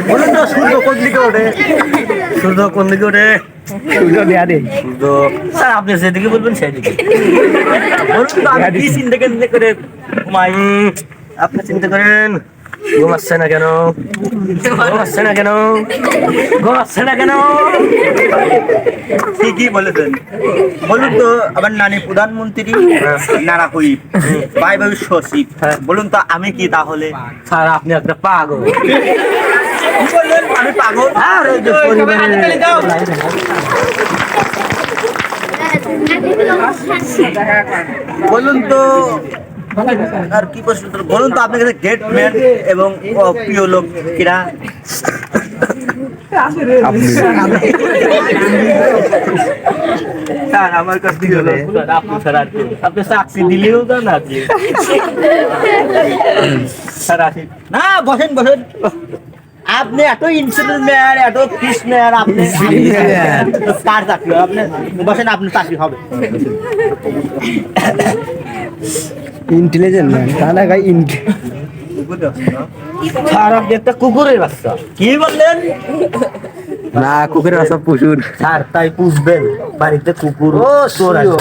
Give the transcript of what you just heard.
বলুন তো সূর্য কোন দিকে ওঠে? সূর্য কোন দিকে ওঠে? সূর্য দেয়া দে। সূর্য স্যার আপনি যেদিকে বলবেন সেদিকে। বলুন তো আমি কি চিন্তা করে ঘুমাই? আপনি চিন্তা করেন ঘুমাচ্ছে না কেন? ঘুমাচ্ছে না কেন? ঘুমাচ্ছে না কেন? ঠিকই বলেছেন। বলুন তো আমার নানি প্রধানমন্ত্রী নানা হইব ভাই ভাই সচিব, বলুন তো আমি কি তাহলে? স্যার আপনি একটা পাগল। কি বললেন আমি পাগল? আর ওই যে পরিবারের বলুন তো আর কি প্রশ্ন করব? বলুন তো আপনার কাছে গ্রেট ম্যান এবং প্রিয় লোক কিরা? স্যার আমার কাছে কি হলো? আপনি স্যার আর কি? আপনি চাকরি দিলেও তো না দিয়ে। স্যার আসি। না বসেন বসেন, আপনি এত ইন্স্যুরেন্স ম্যান, এত ফিস ম্যান, আপনি কার চাকরি হবে? আপনি বসেন, আপনার চাকরি হবে। ইন্টেলিজেন্ট ম্যান তাহলে গাই স্যার আপনি একটা কুকুরের বাচ্চা। কি বললেন? না কুকুরের বাসা পশুর। স্যার তাই পুষবেন বাড়িতে কুকুর ও চোর আছে।